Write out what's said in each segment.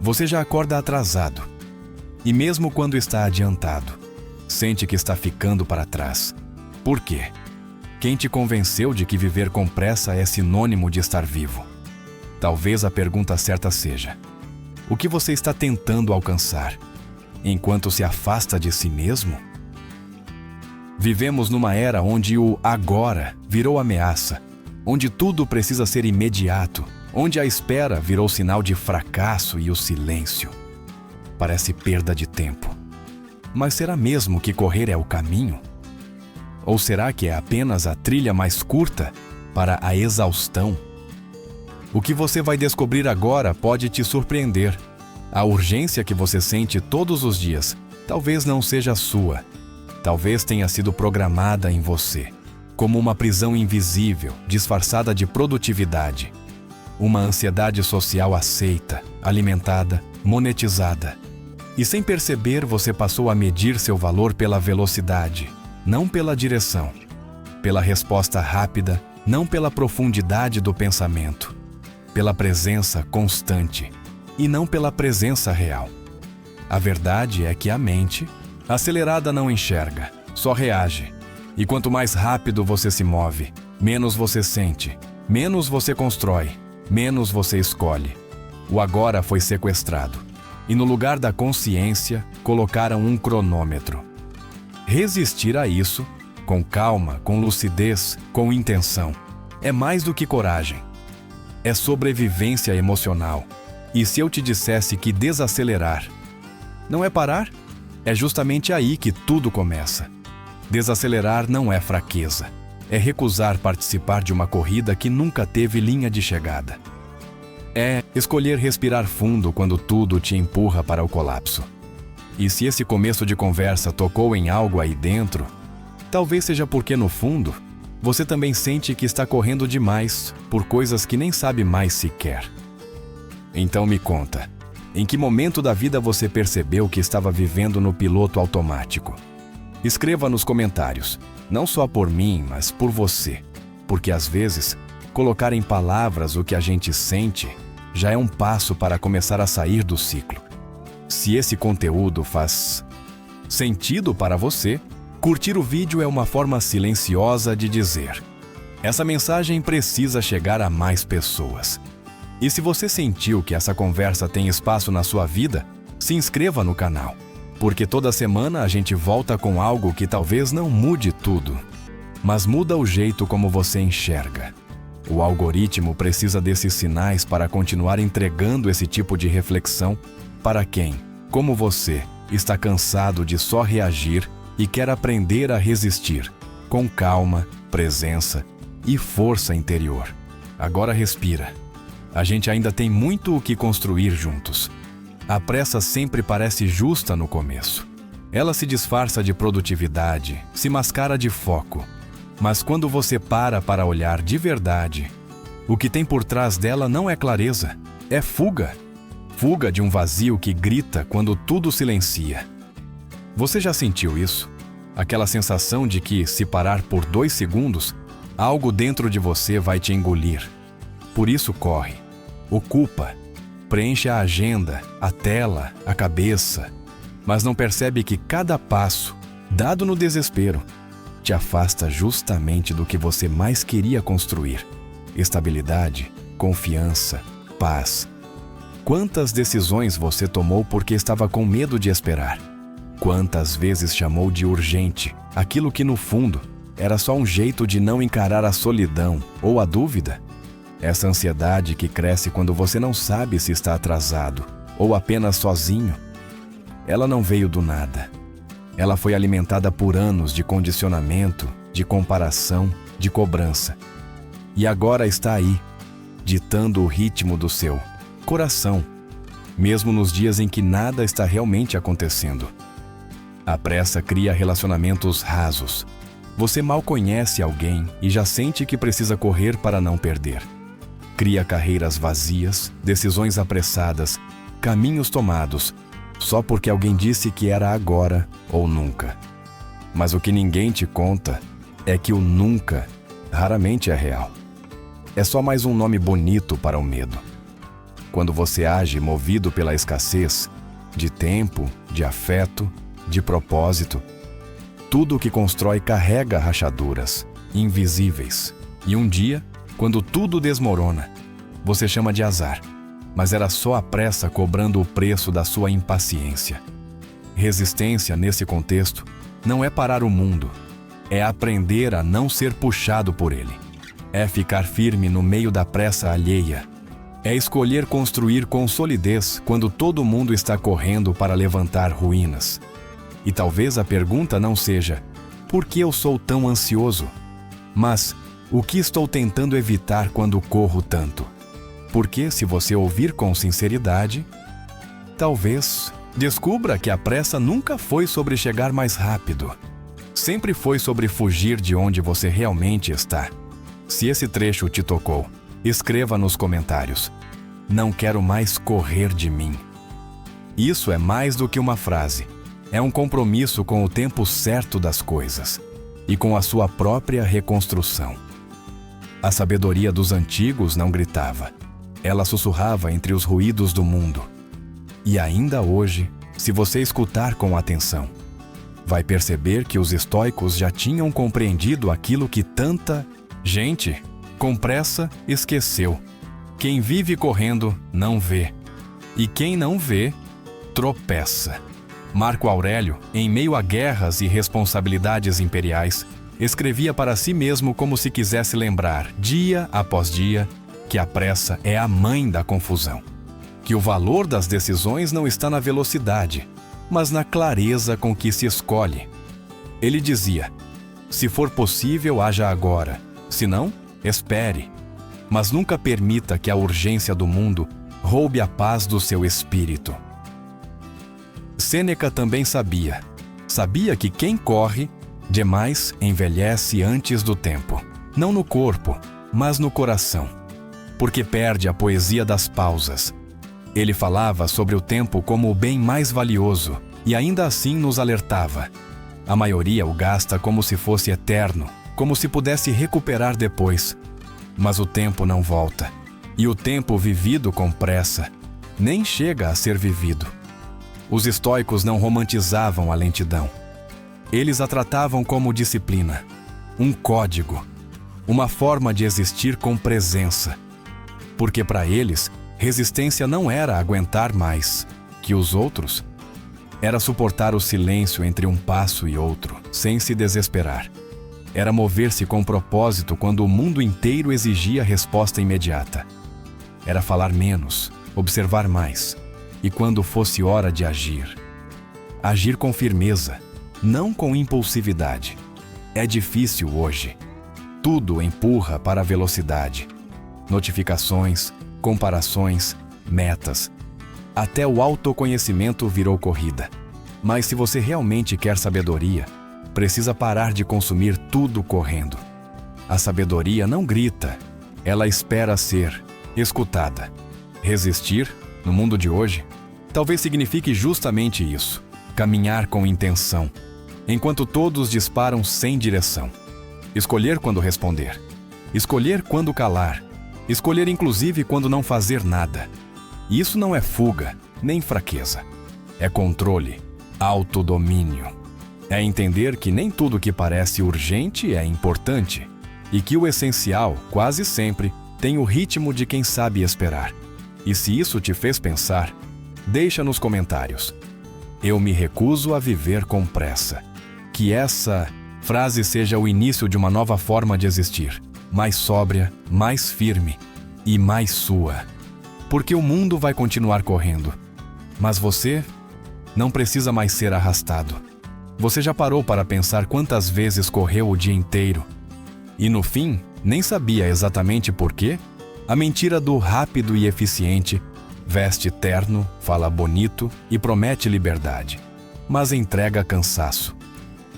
Você já acorda atrasado. E mesmo quando está adiantado, sente que está ficando para trás. Por quê? Quem te convenceu de que viver com pressa é sinônimo de estar vivo? Talvez a pergunta certa seja: o que você está tentando alcançar, enquanto se afasta de si mesmo? Vivemos numa era onde o agora virou ameaça, onde tudo precisa ser imediato, onde a espera virou sinal de fracasso e o silêncio parece perda de tempo. Mas será mesmo que correr é o caminho? Ou será que é apenas a trilha mais curta para a exaustão? O que você vai descobrir agora pode te surpreender. A urgência que você sente todos os dias talvez não seja sua. Talvez tenha sido programada em você, como uma prisão invisível, disfarçada de produtividade. Uma ansiedade social aceita, alimentada, monetizada. E sem perceber, você passou a medir seu valor pela velocidade, não pela direção. Pela resposta rápida, não pela profundidade do pensamento. Pela presença constante, e não pela presença real. A verdade é que a mente, acelerada, não enxerga, só reage. E quanto mais rápido você se move, menos você sente, menos você constrói, menos você escolhe. O agora foi sequestrado, e no lugar da consciência, colocaram um cronômetro. Resistir a isso, com calma, com lucidez, com intenção, é mais do que coragem. É sobrevivência emocional. E se eu te dissesse que desacelerar não é parar? É justamente aí que tudo começa. Desacelerar não é fraqueza. É recusar participar de uma corrida que nunca teve linha de chegada. É escolher respirar fundo quando tudo te empurra para o colapso. E se esse começo de conversa tocou em algo aí dentro, talvez seja porque, no fundo, você também sente que está correndo demais por coisas que nem sabe mais se quer. Então me conta, em que momento da vida você percebeu que estava vivendo no piloto automático? Escreva nos comentários, não só por mim, mas por você, porque às vezes, colocar em palavras o que a gente sente já é um passo para começar a sair do ciclo. Se esse conteúdo faz sentido para você, curtir o vídeo é uma forma silenciosa de dizer: essa mensagem precisa chegar a mais pessoas. E se você sentiu que essa conversa tem espaço na sua vida, se inscreva no canal, porque toda semana a gente volta com algo que talvez não mude tudo, mas muda o jeito como você enxerga. O algoritmo precisa desses sinais para continuar entregando esse tipo de reflexão para quem, como você, está cansado de só reagir e quer aprender a resistir, com calma, presença e força interior. Agora respira. A gente ainda tem muito o que construir juntos. A pressa sempre parece justa no começo. Ela se disfarça de produtividade, se mascara de foco. Mas quando você para olhar de verdade, o que tem por trás dela não é clareza, é fuga. Fuga de um vazio que grita quando tudo silencia. Você já sentiu isso? Aquela sensação de que, se parar por 2 segundos, algo dentro de você vai te engolir. Por isso corre, ocupa, preenche a agenda, a tela, a cabeça, mas não percebe que cada passo, dado no desespero, te afasta justamente do que você mais queria construir: estabilidade, confiança, paz. Quantas decisões você tomou porque estava com medo de esperar? Quantas vezes chamou de urgente aquilo que, no fundo, era só um jeito de não encarar a solidão ou a dúvida? Essa ansiedade que cresce quando você não sabe se está atrasado ou apenas sozinho, ela não veio do nada. Ela foi alimentada por anos de condicionamento, de comparação, de cobrança. E agora está aí, ditando o ritmo do seu coração, mesmo nos dias em que nada está realmente acontecendo. A pressa cria relacionamentos rasos. Você mal conhece alguém e já sente que precisa correr para não perder. Cria carreiras vazias, decisões apressadas, caminhos tomados, só porque alguém disse que era agora ou nunca. Mas o que ninguém te conta é que o nunca raramente é real. É só mais um nome bonito para o medo. quando você age movido pela escassez de tempo, de afeto, de propósito. Tudo o que constrói carrega rachaduras, invisíveis. E um dia, quando tudo desmorona, você chama de azar, mas era só a pressa cobrando o preço da sua impaciência. Resistência, nesse contexto, não é parar o mundo, é aprender a não ser puxado por ele. É ficar firme no meio da pressa alheia. É escolher construir com solidez quando todo mundo está correndo para levantar ruínas. E talvez a pergunta não seja: por que eu sou tão ansioso? Mas, o que estou tentando evitar quando corro tanto? Porque, se você ouvir com sinceridade, talvez descubra que a pressa nunca foi sobre chegar mais rápido. Sempre foi sobre fugir de onde você realmente está. Se esse trecho te tocou, escreva nos comentários: não quero mais correr de mim. Isso é mais do que uma frase. É um compromisso com o tempo certo das coisas e com a sua própria reconstrução. A sabedoria dos antigos não gritava. Ela sussurrava entre os ruídos do mundo. E ainda hoje, se você escutar com atenção, vai perceber que os estoicos já tinham compreendido aquilo que tanta gente, com pressa, esqueceu. Quem vive correndo não vê, e quem não vê, tropeça. Marco Aurélio, em meio a guerras e responsabilidades imperiais, escrevia para si mesmo como se quisesse lembrar, dia após dia, que a pressa é a mãe da confusão. Que o valor das decisões não está na velocidade, mas na clareza com que se escolhe. Ele dizia: se for possível, haja agora. Se não, espere. Mas nunca permita que a urgência do mundo roube a paz do seu espírito. Sêneca também sabia que quem corre demais envelhece antes do tempo. Não no corpo, mas no coração. Porque perde a poesia das pausas. Ele falava sobre o tempo como o bem mais valioso e ainda assim nos alertava. A maioria o gasta como se fosse eterno, como se pudesse recuperar depois. Mas o tempo não volta. E o tempo vivido com pressa nem chega a ser vivido. Os estoicos não romantizavam a lentidão. Eles a tratavam como disciplina, um código, uma forma de existir com presença. Porque para eles, resistência não era aguentar mais que os outros, era suportar o silêncio entre um passo e outro, sem se desesperar. Era mover-se com propósito quando o mundo inteiro exigia resposta imediata. Era falar menos, observar mais, e quando fosse hora de agir. Agir com firmeza, não com impulsividade. É difícil hoje. Tudo empurra para a velocidade. Notificações, comparações, metas. Até o autoconhecimento virou corrida. Mas se você realmente quer sabedoria, precisa parar de consumir tudo correndo. A sabedoria não grita, ela espera ser escutada. Resistir, no mundo de hoje, talvez signifique justamente isso: caminhar com intenção, enquanto todos disparam sem direção. Escolher quando responder, escolher quando calar, escolher inclusive quando não fazer nada. Isso não é fuga, nem fraqueza. É controle, autodomínio. É entender que nem tudo que parece urgente é importante e que o essencial, quase sempre, tem o ritmo de quem sabe esperar. E se isso te fez pensar, deixa nos comentários: eu me recuso a viver com pressa. Que essa frase seja o início de uma nova forma de existir, mais sóbria, mais firme e mais sua. Porque o mundo vai continuar correndo, mas você não precisa mais ser arrastado. Você já parou para pensar quantas vezes correu o dia inteiro? E no fim, nem sabia exatamente por quê? A mentira do rápido e eficiente veste terno, fala bonito e promete liberdade, mas entrega cansaço.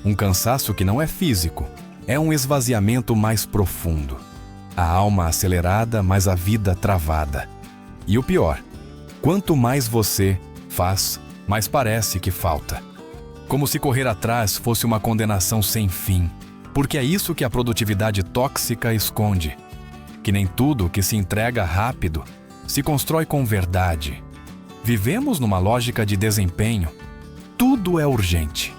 Um cansaço que não é físico, é um esvaziamento mais profundo. A alma acelerada, mas a vida travada. E o pior, quanto mais você faz, mais parece que falta. Como se correr atrás fosse uma condenação sem fim, porque é isso que a produtividade tóxica esconde. Que nem tudo que se entrega rápido se constrói com verdade. Vivemos numa lógica de desempenho. Tudo é urgente.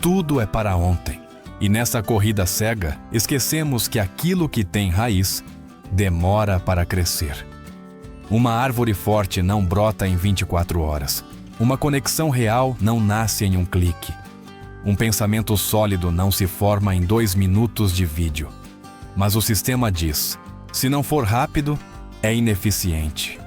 Tudo é para ontem. E nessa corrida cega, esquecemos que aquilo que tem raiz demora para crescer. Uma árvore forte não brota em 24 horas. Uma conexão real não nasce em um clique. Um pensamento sólido não se forma em 2 minutos de vídeo. Mas o sistema diz: se não for rápido, é ineficiente.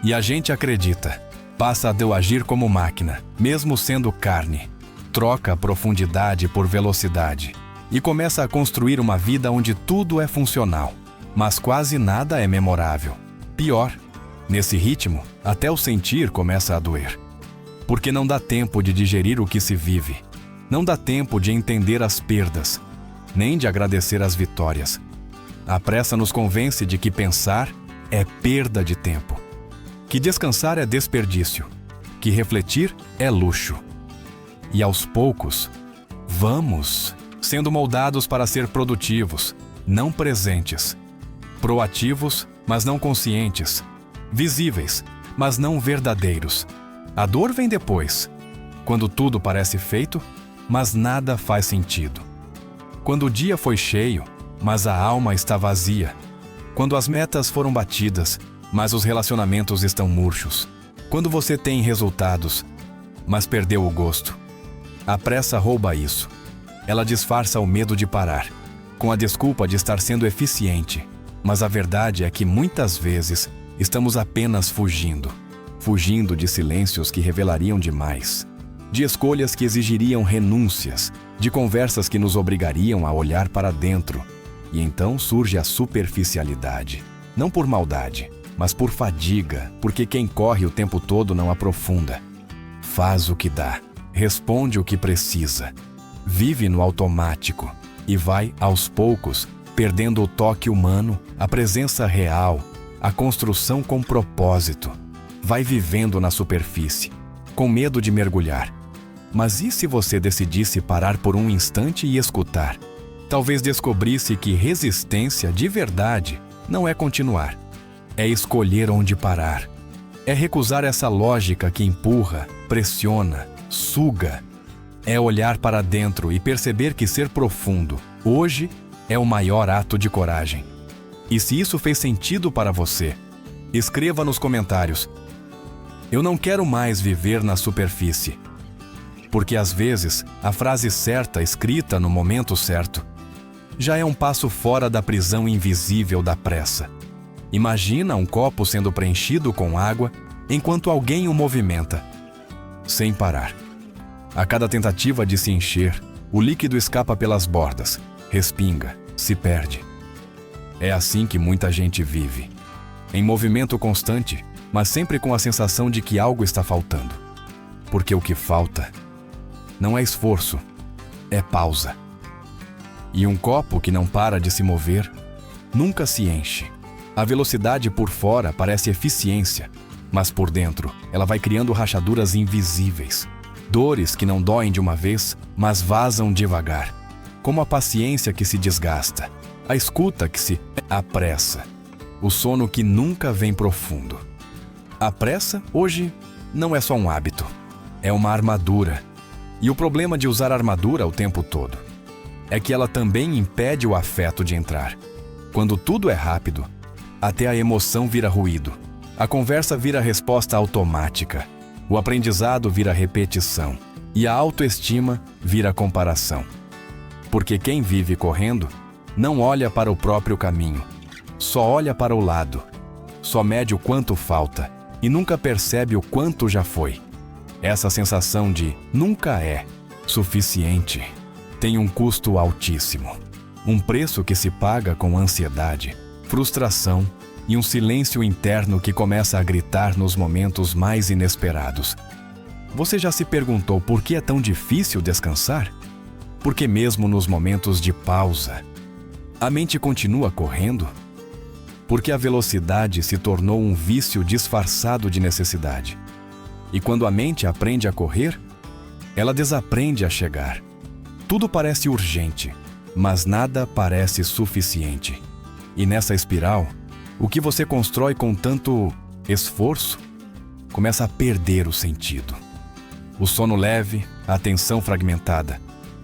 E a gente acredita. Passa a agir como máquina, mesmo sendo carne. Troca a profundidade por velocidade. E começa a construir uma vida onde tudo é funcional, mas quase nada é memorável. Pior, nesse ritmo, até o sentir começa a doer. Porque não dá tempo de digerir o que se vive. Não dá tempo de entender as perdas, nem de agradecer as vitórias. A pressa nos convence de que pensar é perda de tempo, que descansar é desperdício, que refletir é luxo. E aos poucos, vamos sendo moldados para ser produtivos, não presentes, proativos, mas não conscientes, visíveis, mas não verdadeiros. A dor vem depois, quando tudo parece feito, mas nada faz sentido. Quando o dia foi cheio, mas a alma está vazia. Quando as metas foram batidas, mas os relacionamentos estão murchos. Quando você tem resultados, mas perdeu o gosto. A pressa rouba isso. Ela disfarça o medo de parar, com a desculpa de estar sendo eficiente. Mas a verdade é que muitas vezes estamos apenas fugindo. Fugindo de silêncios que revelariam demais. De escolhas que exigiriam renúncias. De conversas que nos obrigariam a olhar para dentro. E então surge a superficialidade. Não por maldade, mas por fadiga, porque quem corre o tempo todo não aprofunda. Faz o que dá, responde o que precisa. Vive no automático e vai, aos poucos, perdendo o toque humano, a presença real, a construção com propósito. Vai vivendo na superfície, com medo de mergulhar. Mas e se você decidisse parar por um instante e escutar? Talvez descobrisse que resistência de verdade não é continuar. É escolher onde parar. É recusar essa lógica que empurra, pressiona, suga. É olhar para dentro e perceber que ser profundo, hoje, é o maior ato de coragem. E se isso fez sentido para você, escreva nos comentários: eu não quero mais viver na superfície. Porque às vezes, a frase certa escrita no momento certo já é um passo fora da prisão invisível da pressa. Imagina um copo sendo preenchido com água enquanto alguém o movimenta, sem parar. A cada tentativa de se encher, o líquido escapa pelas bordas, respinga, se perde. É assim que muita gente vive, em movimento constante, mas sempre com a sensação de que algo está faltando. Porque o que falta não é esforço, é pausa. E um copo que não para de se mover nunca se enche. A velocidade por fora parece eficiência, mas por dentro ela vai criando rachaduras invisíveis. Dores que não doem de uma vez, mas vazam devagar. Como a paciência que se desgasta, a escuta que se apressa, o sono que nunca vem profundo. A pressa, hoje, não é só um hábito, é uma armadura. E o problema de usar armadura o tempo todo é que ela também impede o afeto de entrar. Quando tudo é rápido, até a emoção vira ruído. A conversa vira resposta automática. O aprendizado vira repetição. E a autoestima vira comparação. Porque quem vive correndo não olha para o próprio caminho. Só olha para o lado. Só mede o quanto falta e nunca percebe o quanto já foi. Essa sensação de nunca é suficiente tem um custo altíssimo. Um preço que se paga com ansiedade, frustração e um silêncio interno que começa a gritar nos momentos mais inesperados. Você já se perguntou por que é tão difícil descansar? Porque mesmo nos momentos de pausa, a mente continua correndo? Porque a velocidade se tornou um vício disfarçado de necessidade. E quando a mente aprende a correr, ela desaprende a chegar. Tudo parece urgente, mas nada parece suficiente. E nessa espiral, o que você constrói com tanto esforço, começa a perder o sentido. O sono leve, a atenção fragmentada,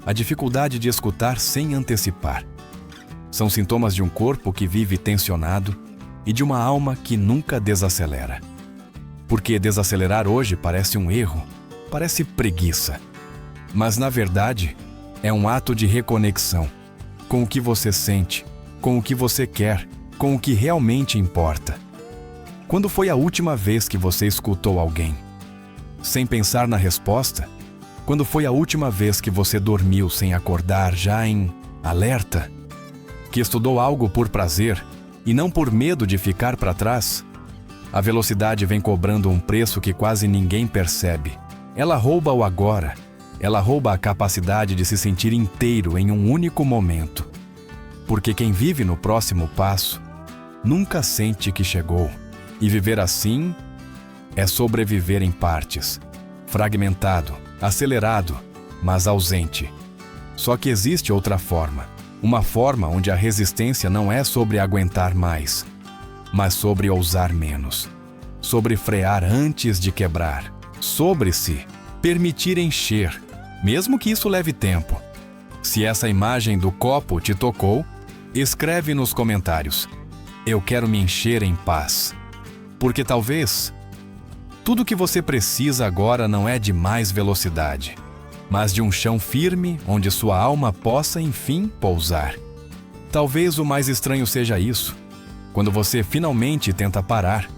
a dificuldade de escutar sem antecipar. São sintomas de um corpo que vive tensionado e de uma alma que nunca desacelera. Porque desacelerar hoje parece um erro, parece preguiça. Mas, na verdade, é um ato de reconexão com o que você sente, com o que você quer, com o que realmente importa. Quando foi a última vez que você escutou alguém? Sem pensar na resposta? Quando foi a última vez que você dormiu sem acordar, já em alerta? Que estudou algo por prazer e não por medo de ficar para trás? A velocidade vem cobrando um preço que quase ninguém percebe. Ela rouba o agora. Ela rouba a capacidade de se sentir inteiro em um único momento. Porque quem vive no próximo passo nunca sente que chegou. E viver assim é sobreviver em partes, fragmentado, acelerado, mas ausente. Só que existe outra forma. Uma forma onde a resistência não é sobre aguentar mais, mas sobre ousar menos. Sobre frear antes de quebrar. Sobre se permitir encher, mesmo que isso leve tempo. Se essa imagem do copo te tocou, escreve nos comentários: eu quero me encher em paz. Porque talvez tudo que você precisa agora não é de mais velocidade, mas de um chão firme onde sua alma possa enfim pousar. Talvez o mais estranho seja isso. Quando você finalmente tenta parar,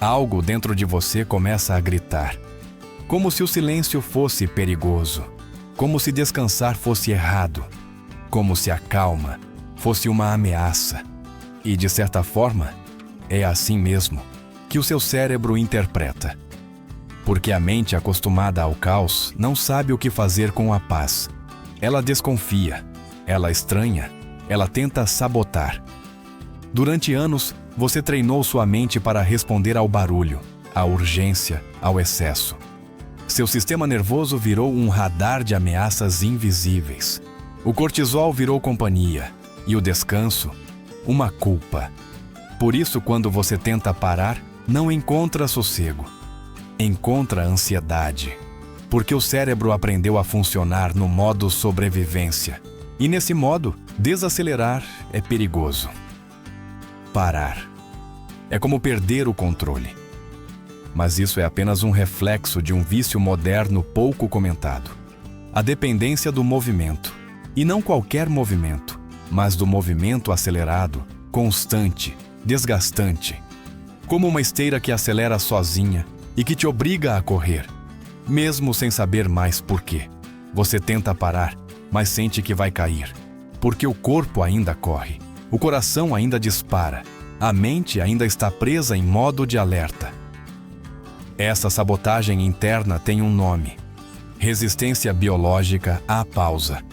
algo dentro de você começa a gritar. Como se o silêncio fosse perigoso. Como se descansar fosse errado. Como se a calma fosse uma ameaça. E, de certa forma, é assim mesmo que o seu cérebro interpreta. Porque a mente acostumada ao caos não sabe o que fazer com a paz. Ela desconfia, ela estranha, ela tenta sabotar. Durante anos, você treinou sua mente para responder ao barulho, à urgência, ao excesso. Seu sistema nervoso virou um radar de ameaças invisíveis. O cortisol virou companhia e o descanso, uma culpa. Por isso, quando você tenta parar, não encontra sossego. Encontra ansiedade. Porque o cérebro aprendeu a funcionar no modo sobrevivência. E nesse modo, desacelerar é perigoso. Parar é como perder o controle. Mas isso é apenas um reflexo de um vício moderno pouco comentado. A dependência do movimento. E não qualquer movimento, mas do movimento acelerado, constante, desgastante. Como uma esteira que acelera sozinha e que te obriga a correr, mesmo sem saber mais por quê. Você tenta parar, mas sente que vai cair, porque o corpo ainda corre, o coração ainda dispara, a mente ainda está presa em modo de alerta. Essa sabotagem interna tem um nome: resistência biológica à pausa.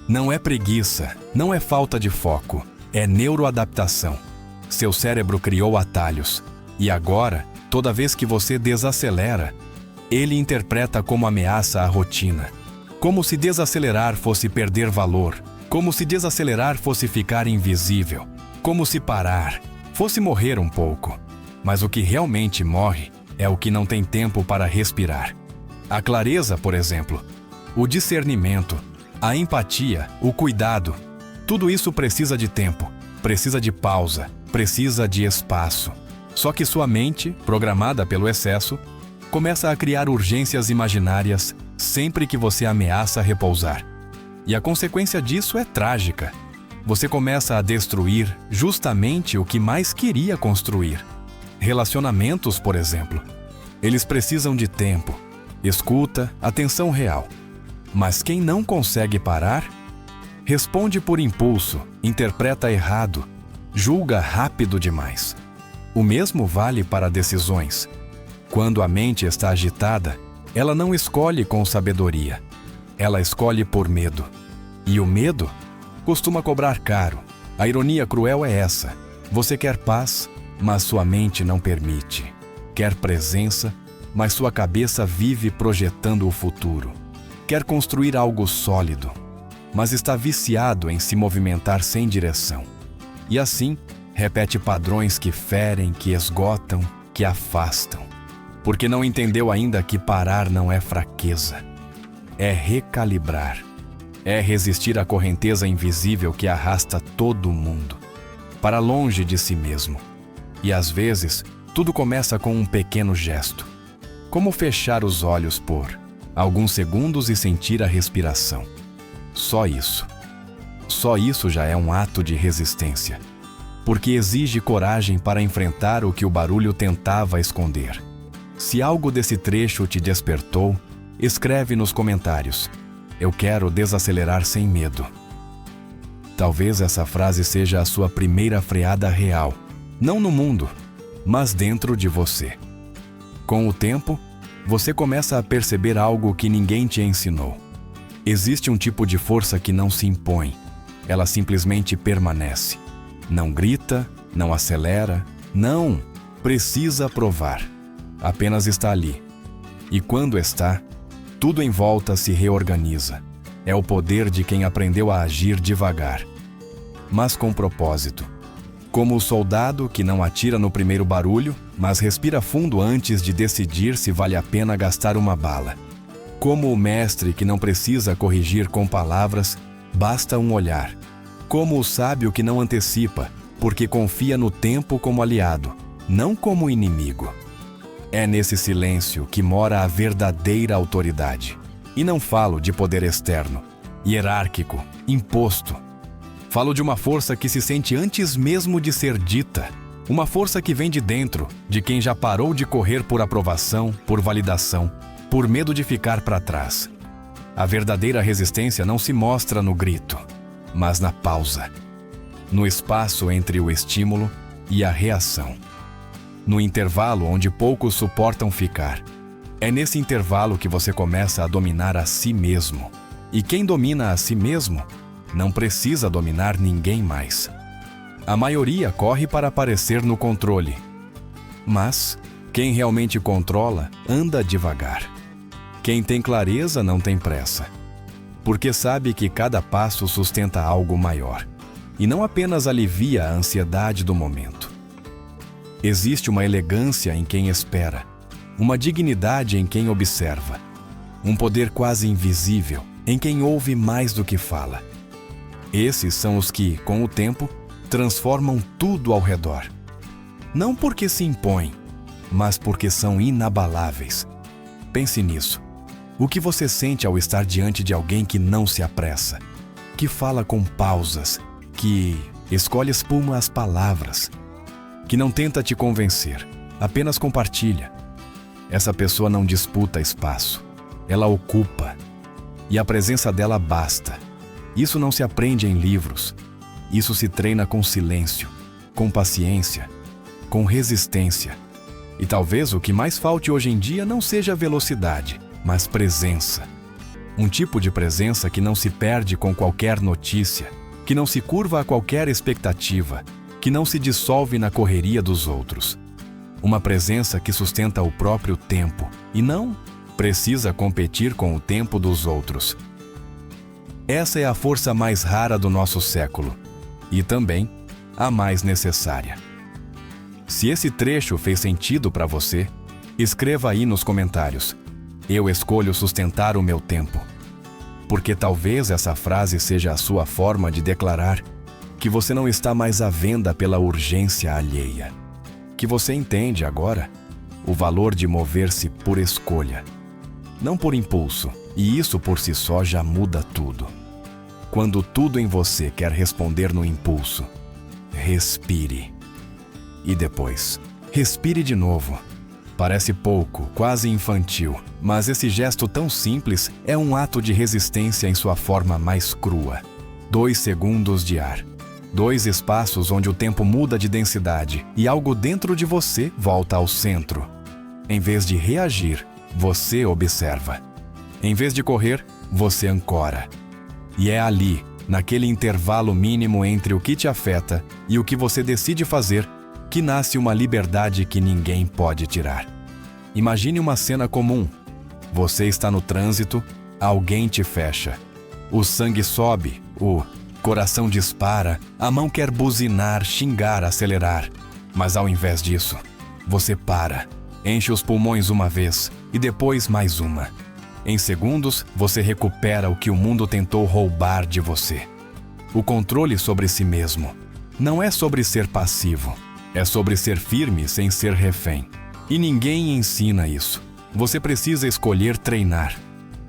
Não é preguiça, não é falta de foco, é neuroadaptação. Seu cérebro criou atalhos, e agora, toda vez que você desacelera, ele interpreta como ameaça à rotina. Como se desacelerar fosse perder valor, como se desacelerar fosse ficar invisível, como se parar fosse morrer um pouco. Mas o que realmente morre é o que não tem tempo para respirar. A clareza, por exemplo, o discernimento, a empatia, o cuidado, tudo isso precisa de tempo, precisa de pausa, precisa de espaço. Só que sua mente, programada pelo excesso, começa a criar urgências imaginárias sempre que você ameaça repousar. E a consequência disso é trágica. Você começa a destruir justamente o que mais queria construir. Relacionamentos, por exemplo. Eles precisam de tempo, escuta, atenção real. Mas quem não consegue parar, responde por impulso, interpreta errado, julga rápido demais. O mesmo vale para decisões. Quando a mente está agitada, ela não escolhe com sabedoria. Ela escolhe por medo. E o medo costuma cobrar caro. A ironia cruel é essa. Você quer paz, mas sua mente não permite. Quer presença, mas sua cabeça vive projetando o futuro. Quer construir algo sólido, mas está viciado em se movimentar sem direção. E assim, repete padrões que ferem, que esgotam, que afastam, porque não entendeu ainda que parar não é fraqueza, é recalibrar, é resistir à correnteza invisível que arrasta todo mundo para longe de si mesmo. E às vezes, tudo começa com um pequeno gesto, como fechar os olhos por alguns segundos e sentir a respiração. Só isso. Só isso já é um ato de resistência, porque exige coragem para enfrentar o que o barulho tentava esconder. Se algo desse trecho te despertou, escreve nos comentários: eu quero desacelerar sem medo. Talvez essa frase seja a sua primeira freada real, não no mundo, mas dentro de você. Com o tempo, você começa a perceber algo que ninguém te ensinou. Existe um tipo de força que não se impõe, ela simplesmente permanece. Não grita, não acelera, não precisa provar. Apenas está ali. E quando está, tudo em volta se reorganiza. É o poder de quem aprendeu a agir devagar, mas com propósito. Como o soldado que não atira no primeiro barulho, mas respira fundo antes de decidir se vale a pena gastar uma bala. Como o mestre que não precisa corrigir com palavras, basta um olhar. Como o sábio que não antecipa, porque confia no tempo como aliado, não como inimigo. É nesse silêncio que mora a verdadeira autoridade. E não falo de poder externo, hierárquico, imposto. Falo de uma força que se sente antes mesmo de ser dita. Uma força que vem de dentro, de quem já parou de correr por aprovação, por validação, por medo de ficar para trás. A verdadeira resistência não se mostra no grito, mas na pausa. No espaço entre o estímulo e a reação. No intervalo onde poucos suportam ficar. É nesse intervalo que você começa a dominar a si mesmo. E quem domina a si mesmo não precisa dominar ninguém mais. A maioria corre para aparecer no controle. Mas quem realmente controla anda devagar. Quem tem clareza não tem pressa, porque sabe que cada passo sustenta algo maior e não apenas alivia a ansiedade do momento. Existe uma elegância em quem espera, uma dignidade em quem observa, um poder quase invisível em quem ouve mais do que fala. Esses são os que, com o tempo, transformam tudo ao redor. Não porque se impõem, mas porque são inabaláveis. Pense nisso. O que você sente ao estar diante de alguém que não se apressa, que fala com pausas, que escolhe espuma as palavras, que não tenta te convencer, apenas compartilha. Essa pessoa não disputa espaço, ela ocupa. E a presença dela basta. Isso não se aprende em livros. Isso se treina com silêncio, com paciência, com resistência. E talvez o que mais falte hoje em dia não seja velocidade, mas presença. Um tipo de presença que não se perde com qualquer notícia, que não se curva a qualquer expectativa, que não se dissolve na correria dos outros. Uma presença que sustenta o próprio tempo e não precisa competir com o tempo dos outros. Essa é a força mais rara do nosso século e também a mais necessária. Se esse trecho fez sentido para você, escreva aí nos comentários: eu escolho sustentar o meu tempo. Porque talvez essa frase seja a sua forma de declarar que você não está mais à venda pela urgência alheia. Que você entende agora o valor de mover-se por escolha, não por impulso, e isso por si só já muda tudo. Quando tudo em você quer responder no impulso, respire. E depois, respire de novo. Parece pouco, quase infantil, mas esse gesto tão simples é um ato de resistência em sua forma mais crua. 2 segundos de ar. 2 espaços onde o tempo muda de densidade e algo dentro de você volta ao centro. Em vez de reagir, você observa. Em vez de correr, você ancora. E é ali, naquele intervalo mínimo entre o que te afeta e o que você decide fazer, que nasce uma liberdade que ninguém pode tirar. Imagine uma cena comum. Você está no trânsito, alguém te fecha. O sangue sobe, o coração dispara, a mão quer buzinar, xingar, acelerar. Mas ao invés disso, Você para, enche os pulmões uma vez e depois mais uma. Em segundos, você recupera o que o mundo tentou roubar de você. O controle sobre si mesmo. Não é sobre ser passivo, é sobre ser firme sem ser refém. E ninguém ensina isso. Você precisa escolher treinar.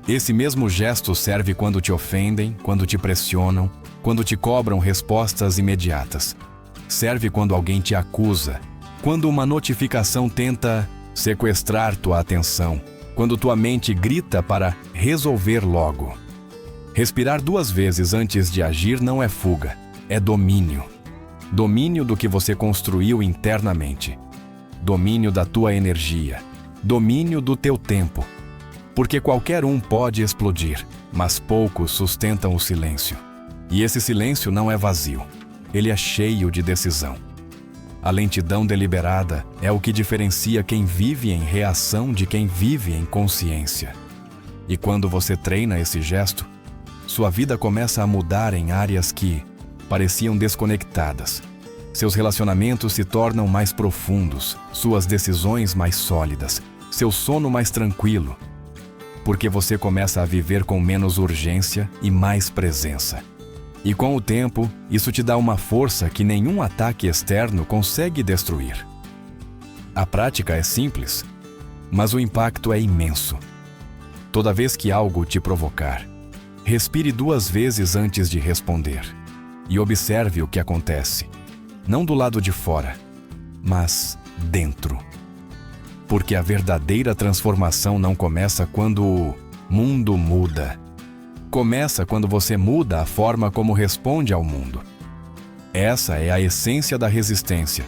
Esse mesmo gesto serve quando te ofendem, quando te pressionam, quando te cobram respostas imediatas. Serve quando alguém te acusa, quando uma notificação tenta sequestrar tua atenção, quando tua mente grita para resolver logo. Respirar 2 vezes antes de agir não é fuga, é domínio. Domínio do que você construiu internamente. Domínio da tua energia. Domínio do teu tempo. Porque qualquer um pode explodir, mas poucos sustentam o silêncio. E esse silêncio não é vazio, ele é cheio de decisão. A lentidão deliberada é o que diferencia quem vive em reação de quem vive em consciência. E quando você treina esse gesto, sua vida começa a mudar em áreas que pareciam desconectadas. Seus relacionamentos se tornam mais profundos, suas decisões mais sólidas, seu sono mais tranquilo. Porque você começa a viver com menos urgência e mais presença. E com o tempo, isso te dá uma força que nenhum ataque externo consegue destruir. A prática é simples, mas o impacto é imenso. Toda vez que algo te provocar, respire 2 vezes antes de responder e observe o que acontece, não do lado de fora, mas dentro. Porque a verdadeira transformação não começa quando o mundo muda. Começa quando você muda a forma como responde ao mundo. Essa é a essência da resistência.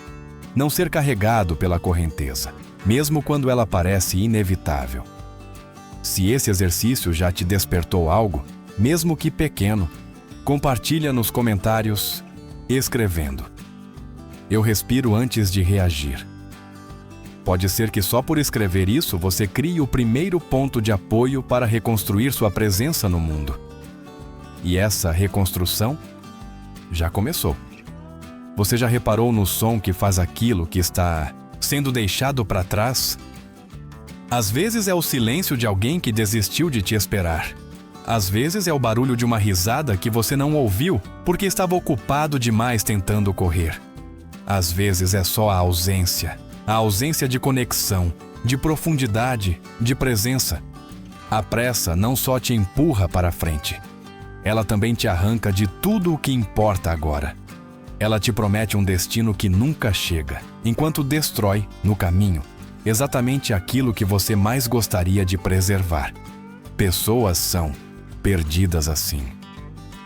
Não ser carregado pela correnteza, mesmo quando ela parece inevitável. Se esse exercício já te despertou algo, mesmo que pequeno, compartilha nos comentários, escrevendo: Eu respiro antes de reagir. Pode ser que só por escrever isso você crie o primeiro ponto de apoio para reconstruir sua presença no mundo. E essa reconstrução já começou. Você já reparou no som que faz aquilo que está sendo deixado para trás? Às vezes é o silêncio de alguém que desistiu de te esperar. Às vezes é o barulho de uma risada que você não ouviu porque estava ocupado demais tentando correr. Às vezes é só a ausência de conexão, de profundidade, de presença. A pressa não só te empurra para frente, ela também te arranca de tudo o que importa agora. Ela te promete um destino que nunca chega, enquanto destrói, no caminho, exatamente aquilo que você mais gostaria de preservar. Pessoas são perdidas assim.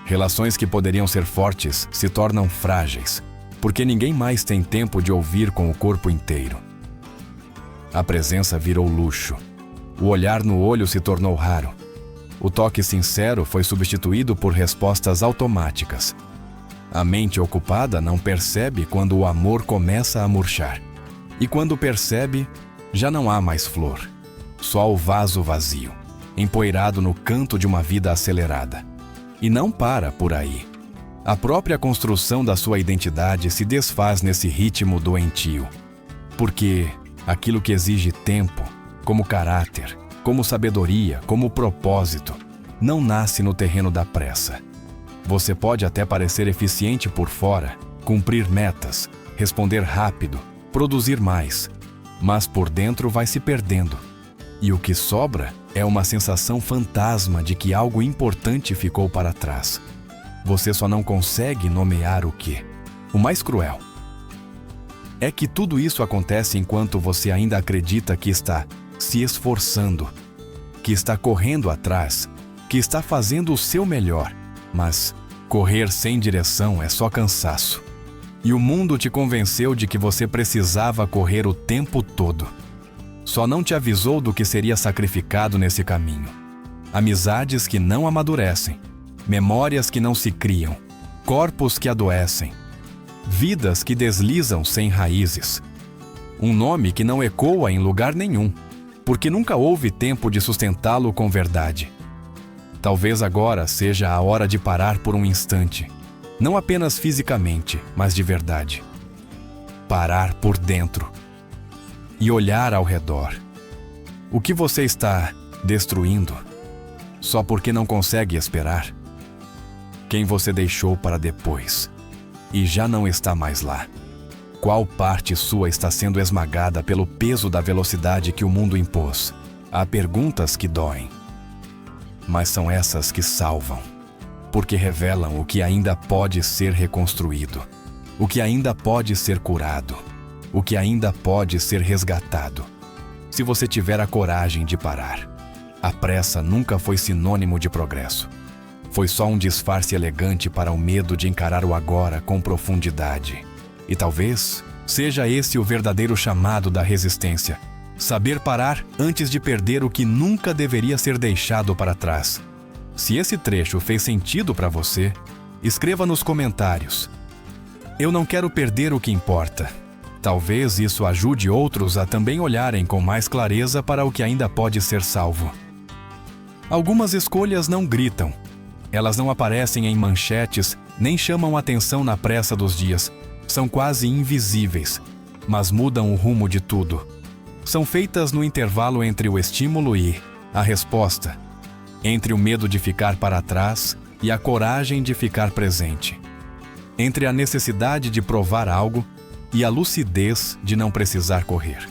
Relações que poderiam ser fortes se tornam frágeis, porque ninguém mais tem tempo de ouvir com o corpo inteiro. A presença virou luxo. O olhar no olho se tornou raro. O toque sincero foi substituído por respostas automáticas. A mente ocupada não percebe quando o amor começa a murchar. E quando percebe, já não há mais flor. Só o vaso vazio, empoeirado no canto de uma vida acelerada. E não para por aí. A própria construção da sua identidade se desfaz nesse ritmo doentio. Porque aquilo que exige tempo, como caráter, como sabedoria, como propósito, não nasce no terreno da pressa. Você pode até parecer eficiente por fora, cumprir metas, responder rápido, produzir mais, mas por dentro vai se perdendo. E o que sobra é uma sensação fantasma de que algo importante ficou para trás. Você só não consegue nomear o quê. O mais cruel é que tudo isso acontece enquanto você ainda acredita que está se esforçando, que está correndo atrás, que está fazendo o seu melhor, mas correr sem direção é só cansaço. E o mundo te convenceu de que você precisava correr o tempo todo. Só não te avisou do que seria sacrificado nesse caminho. Amizades que não amadurecem, memórias que não se criam, corpos que adoecem, vidas que deslizam sem raízes. Um nome que não ecoa em lugar nenhum, porque nunca houve tempo de sustentá-lo com verdade. Talvez agora seja a hora de parar por um instante, não apenas fisicamente, mas de verdade. Parar por dentro. e olhar ao redor. O que você está destruindo só porque não consegue esperar? Quem você deixou para depois e já não está mais lá? Qual parte sua está sendo esmagada pelo peso da velocidade que o mundo impôs? Há perguntas que doem, mas são essas que salvam, porque revelam o que ainda pode ser reconstruído, o que ainda pode ser curado, o que ainda pode ser resgatado, se você tiver a coragem de parar. A pressa nunca foi sinônimo de progresso. Foi só um disfarce elegante para o medo de encarar o agora com profundidade. E talvez seja esse o verdadeiro chamado da resistência: saber parar antes de perder o que nunca deveria ser deixado para trás. Se esse trecho fez sentido para você, escreva nos comentários: eu não quero perder o que importa. Talvez isso ajude outros a também olharem com mais clareza para o que ainda pode ser salvo. Algumas escolhas não gritam. Elas não aparecem em manchetes, nem chamam atenção na pressa dos dias. São quase invisíveis, mas mudam o rumo de tudo. São feitas no intervalo entre o estímulo e a resposta, entre o medo de ficar para trás e a coragem de ficar presente, entre a necessidade de provar algo e a lucidez de não precisar correr.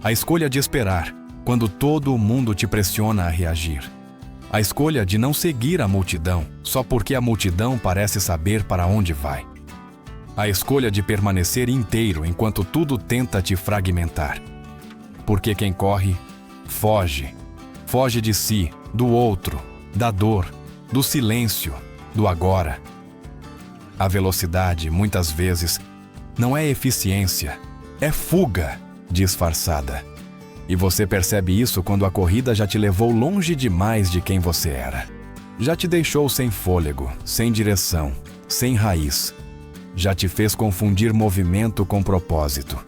A escolha de esperar, quando todo o mundo te pressiona a reagir. A escolha de não seguir a multidão, só porque a multidão parece saber para onde vai. A escolha de permanecer inteiro enquanto tudo tenta te fragmentar. Porque quem corre, foge. Foge de si, do outro, da dor, do silêncio, do agora. A velocidade, muitas vezes, não é eficiência, é fuga disfarçada. E você percebe isso quando a corrida já te levou longe demais de quem você era. Já te deixou sem fôlego, sem direção, sem raiz. Já te fez confundir movimento com propósito.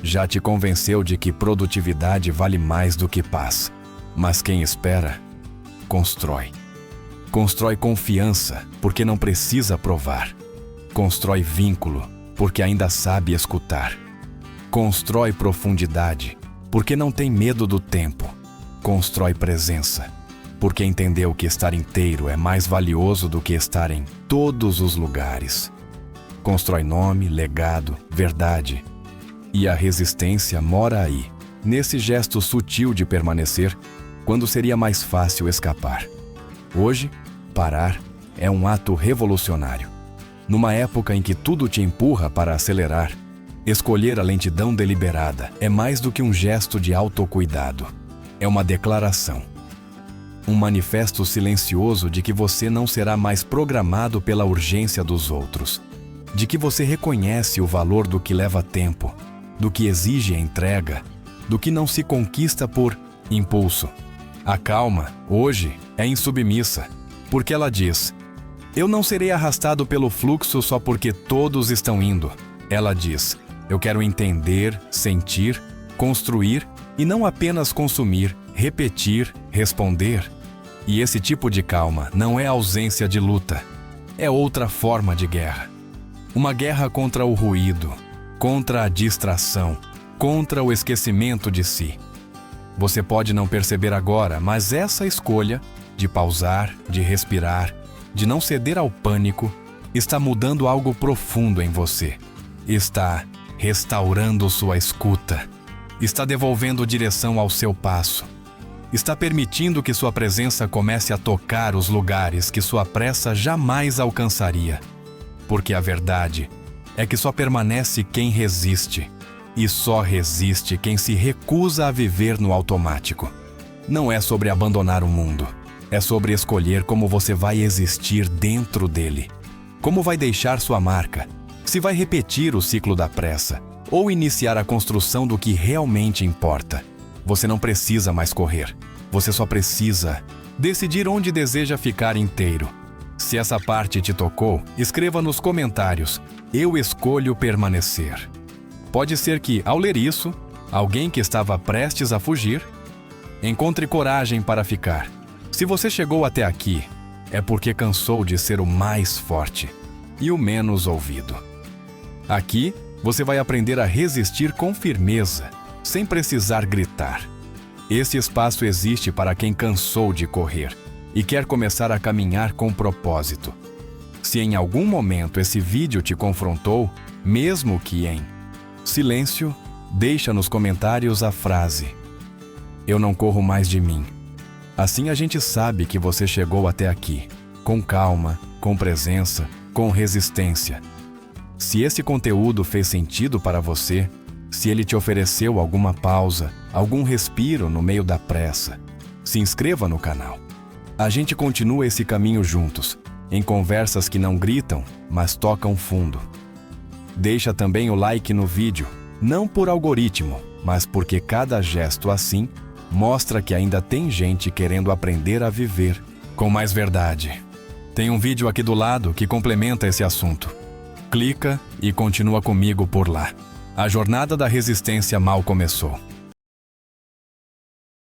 Já te convenceu de que produtividade vale mais do que paz. Mas quem espera, constrói. Constrói confiança, porque não precisa provar. Constrói vínculo, porque ainda sabe escutar. Constrói profundidade, porque não tem medo do tempo. Constrói presença, porque entendeu que estar inteiro é mais valioso do que estar em todos os lugares. Constrói nome, legado, verdade. E a resistência mora aí, nesse gesto sutil de permanecer, quando seria mais fácil escapar. Hoje, parar é um ato revolucionário. Numa época em que tudo te empurra para acelerar, escolher a lentidão deliberada é mais do que um gesto de autocuidado. É uma declaração. Um manifesto silencioso de que você não será mais programado pela urgência dos outros. De que você reconhece o valor do que leva tempo, do que exige entrega, do que não se conquista por impulso. A calma, hoje, é insubmissa, porque ela diz: eu não serei arrastado pelo fluxo só porque todos estão indo. Ela diz: eu quero entender, sentir, construir e não apenas consumir, repetir, responder. E esse tipo de calma não é ausência de luta, é outra forma de guerra. Uma guerra contra o ruído, contra a distração, contra o esquecimento de si. Você pode não perceber agora, mas essa escolha de pausar, de respirar, de não ceder ao pânico, está mudando algo profundo em você. Está restaurando sua escuta. Está devolvendo direção ao seu passo. Está permitindo que sua presença comece a tocar os lugares que sua pressa jamais alcançaria. Porque a verdade é que só permanece quem resiste. E só resiste quem se recusa a viver no automático. Não é sobre abandonar o mundo. É sobre escolher como você vai existir dentro dele. Como vai deixar sua marca. Se vai repetir o ciclo da pressa ou iniciar a construção do que realmente importa. Você não precisa mais correr. Você só precisa decidir onde deseja ficar inteiro. Se essa parte te tocou, escreva nos comentários: eu escolho permanecer. Pode ser que, ao ler isso, alguém que estava prestes a fugir, encontre coragem para ficar. Se você chegou até aqui, é porque cansou de ser o mais forte e o menos ouvido. Aqui, você vai aprender a resistir com firmeza, sem precisar gritar. Esse espaço existe para quem cansou de correr e quer começar a caminhar com propósito. Se em algum momento esse vídeo te confrontou, mesmo que em silêncio, deixa nos comentários a frase: "Eu não corro mais de mim". Assim a gente sabe que você chegou até aqui, com calma, com presença, com resistência. Se esse conteúdo fez sentido para você, se ele te ofereceu alguma pausa, algum respiro no meio da pressa, se inscreva no canal. A gente continua esse caminho juntos, em conversas que não gritam, mas tocam fundo. Deixa também o like no vídeo, não por algoritmo, mas porque cada gesto assim mostra que ainda tem gente querendo aprender a viver com mais verdade. Tem um vídeo aqui do lado que complementa esse assunto. Clica e continua comigo por lá. A jornada da resistência mal começou.